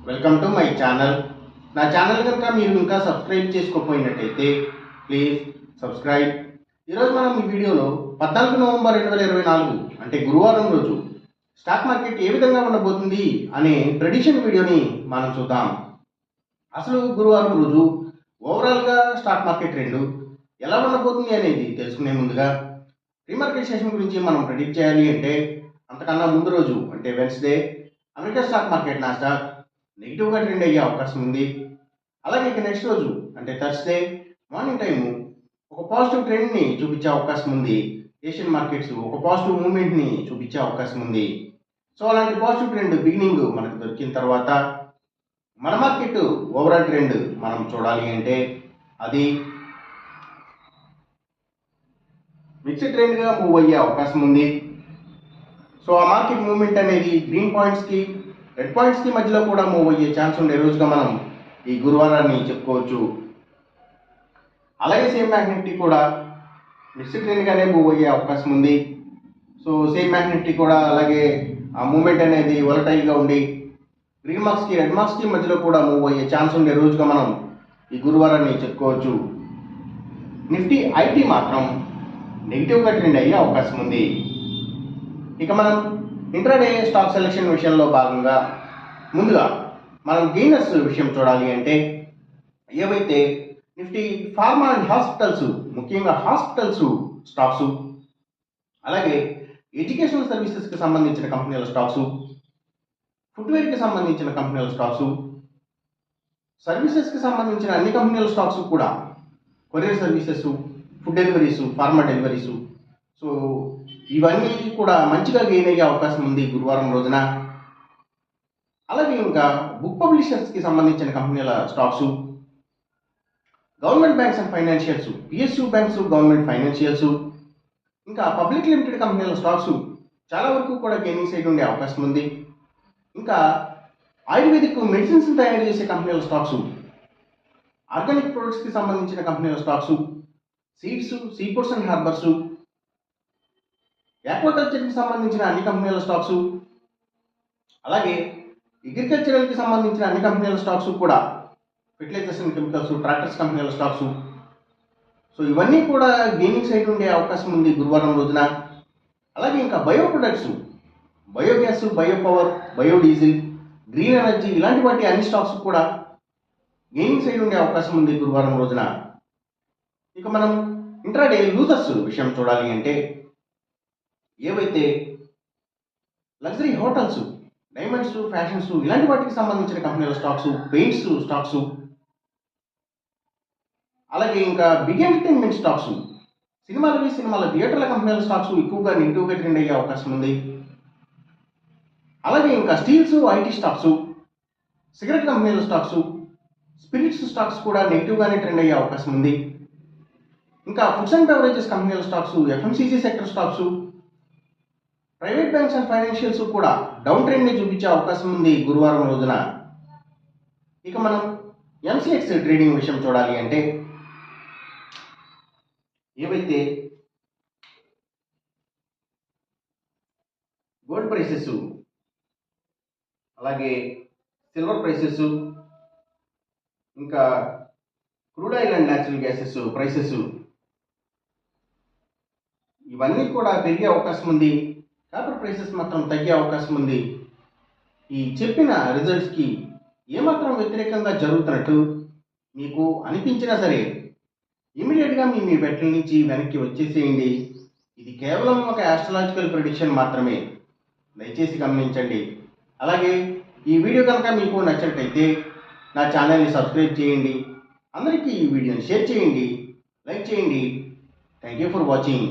Welcome to my channel. నా channel కనుక మీరు ఇంకా సబ్స్క్రైబ్ చేసుకోకపోయినట్టయితే ప్లీజ్ సబ్స్క్రైబ్. ఈరోజు మనం ఈ వీడియోలో 14 నవంబర్ 2024 అంటే గురువారం రోజు స్టాక్ మార్కెట్ ఏ విధంగా ఉండబోతుంది అనే ప్రెడిక్షన్ వీడియోని మనం చూద్దాం. అసలు గురువారం రోజు ఓవరాల్గా స్టాక్ మార్కెట్ ట్రెండ్ ఎలా ఉండబోతుంది అనేది తెలుసుకునే ముందుగా ప్రీ మార్కెట్ సెషన్ గురించి మనం ప్రెడిక్ట్ చేయాలి అంటే అంతకన్నా ముందు రోజు అంటే Wednesday America stock market Nasdaq నెగిటివ్గా ట్రెండ్ అయ్యే అవకాశం ఉంది. అలాగే ఇక నెక్స్ట్ రోజు అంటే థర్స్డే మార్నింగ్ టైము ఒక పాజిటివ్ ట్రెండ్ని చూపించే అవకాశం ఉంది. ఏషియన్ మార్కెట్స్ ఒక పాజిటివ్ మూమెంట్ని చూపించే అవకాశం ఉంది. సో అలాంటి పాజిటివ్ ట్రెండ్ బిగినింగ్ మనకు దొరికిన తర్వాత మన మార్కెట్ ఓవరాల్ ట్రెండ్ మనం చూడాలి అంటే అది మిక్స్డ్ ట్రెండ్గా మూవ్ అయ్యే అవకాశం ఉంది. సో ఆ మార్కెట్ మూవ్మెంట్ అనేది గ్రీన్ పాయింట్స్కి రెడ్ పాయింట్స్కి మధ్యలో కూడా మూవ్ అయ్యే ఛాన్స్ ఉండే రోజుగా మనం ఈ గురువారాన్ని చెప్పుకోవచ్చు. అలాగే సేమ్ బ్యాంక్ నిఫ్టీ కూడా మిక్స్డ్ ట్రెండ్గానే మూవ్ అయ్యే అవకాశం ఉంది. సో సేమ్ బ్యాంక్ నిఫ్టీ కూడా అలాగే ఆ మూవ్మెంట్ అనేది వొలటైల్గా ఉండి గ్రీన్ మార్క్స్కి రెడ్ మార్క్స్కి మధ్యలో కూడా మూవ్ అయ్యే ఛాన్స్ ఉండే రోజుగా మనం ఈ గురువారాన్ని చెప్పుకోవచ్చు. నిఫ్టీ ఐటీ మాత్రం నెగిటివ్గా ట్రెండ్ అయ్యే అవకాశం ఉంది. ఇక మనం ఇంట్రాడే స్టాక్ సెలెక్షన్ విషయంలో భాగంగా ముందుగా మనం గెయినర్స్ విషయం చూడాలి అంటే ఏవైతే నిఫ్టీ ఫార్మా అండ్ హాస్పిటల్స్ ముఖ్యంగా హాస్పిటల్స్ స్టాక్స్, అలాగే ఎడ్యుకేషనల్ సర్వీసెస్కి సంబంధించిన కంపెనీల స్టాక్స్, ఫుట్వేర్కి సంబంధించిన కంపెనీల స్టాక్స్, సర్వీసెస్కి సంబంధించిన అన్ని కంపెనీల స్టాక్స్ కూడా courier services, food deliveries, pharma deliveries, so ఇవన్నీ కూడా మంచిగా గెయిన్ అయ్యే అవకాశం ఉంది గురువారం రోజున. అలాగే ఇంకా బుక్ పబ్లిషర్స్కి సంబంధించిన కంపెనీల stocks, government banks and financials, PSU banks, government financials, ఇంకా పబ్లిక్ లిమిటెడ్ కంపెనీల స్టాక్స్ చాలా వరకు కూడా గెయినింగ్ సైడ్ ఉండే అవకాశం ఉంది. ఇంకా ఆయుర్వేదిక్ మెడిసిన్స్ తయారు చేసే కంపెనీల స్టాక్స్, ఆర్గానిక్ ప్రొడక్ట్స్కి సంబంధించిన కంపెనీల stocks, seeds, sea foods and harbours, ఆక్వాకల్చర్కి సంబంధించిన అన్ని కంపెనీల స్టాక్స్, అలాగే అగ్రికల్చరల్కి సంబంధించిన అన్ని కంపెనీల స్టాక్స్ కూడా, ఫెర్టిలైజర్స్ అండ్ కెమికల్స్, ట్రాక్టర్స్ కంపెనీల స్టాక్స్, సో ఇవన్నీ కూడా గెయినింగ్ సైడ్ ఉండే అవకాశం ఉంది గురువారం రోజున. అలాగే ఇంకా bio products, biogas, bio power, biodiesel, green energy ఇలాంటి వాటి అన్ని స్టాక్స్ కూడా గెయినింగ్ సైడ్ ఉండే అవకాశం ఉంది గురువారం రోజున. ఇక మనం ఇంట్రాడే లూజర్స్ విషయం చూడాలి అంటే ఏవైతే లగ్జరీ హోటల్స్, డైమండ్స్, ఫ్యాషన్స్ ఇలాంటి వాటికి సంబంధించిన కంపెనీల స్టాక్స్, పెయింట్స్ స్టాక్స్, అలాగే ఇంకా బిగ్ ఎంటర్టైన్మెంట్ స్టాక్స్, సినిమాల థియేటర్ల కంపెనీల స్టాక్స్ ఎక్కువగా నెగిటివ్గా ట్రెండ్ అయ్యే అవకాశం ఉంది. అలాగే ఇంకా స్టీల్స్, ఐటీ స్టాక్స్, సిగరెట్ కంపెనీల స్టాక్స్, స్పిరిట్స్ స్టాక్స్ కూడా నెగిటివ్గానే ట్రెండ్ అయ్యే అవకాశం ఉంది. ఇంకా ఫుడ్స్ అండ్ బెవరేజెస్ కంపెనీల stocks, FMCG sector stocks, private banks and financials కూడా డౌన్ ట్రెండ్ని చూపించే అవకాశం ఉంది గురువారం రోజున. ఇక మనం ఎంసీఎక్స్ ట్రేడింగ్ విషయం చూడాలి అంటే ఏవైతే గోల్డ్ ప్రైసెస్, అలాగే సిల్వర్ ప్రైసెస్, ఇంకా crude oil and natural gases prices ఇవన్నీ కూడా పెరిగే అవకాశం ఉంది. కాపర్ ప్రైసెస్ మాత్రం తగ్గే అవకాశం ఉంది. ఈ చెప్పిన రిజల్ట్స్కి ఏమాత్రం వ్యతిరేకంగా జరుగుతున్నట్టు మీకు అనిపించినా సరే ఇమీడియట్గా మీ బెట్ల నుంచి వెనక్కి వచ్చేసేయండి. ఇది కేవలం ఒక ఆస్ట్రాలజికల్ ప్రెడిక్షన్ మాత్రమే, దయచేసి గమనించండి. అలాగే ఈ వీడియో కనుక మీకు నచ్చినట్లయితే నా ఛానల్ని సబ్స్క్రైబ్ చేయండి, అందరికీ ఈ వీడియోని షేర్ చేయండి, లైక్ చేయండి. Thank you for watching.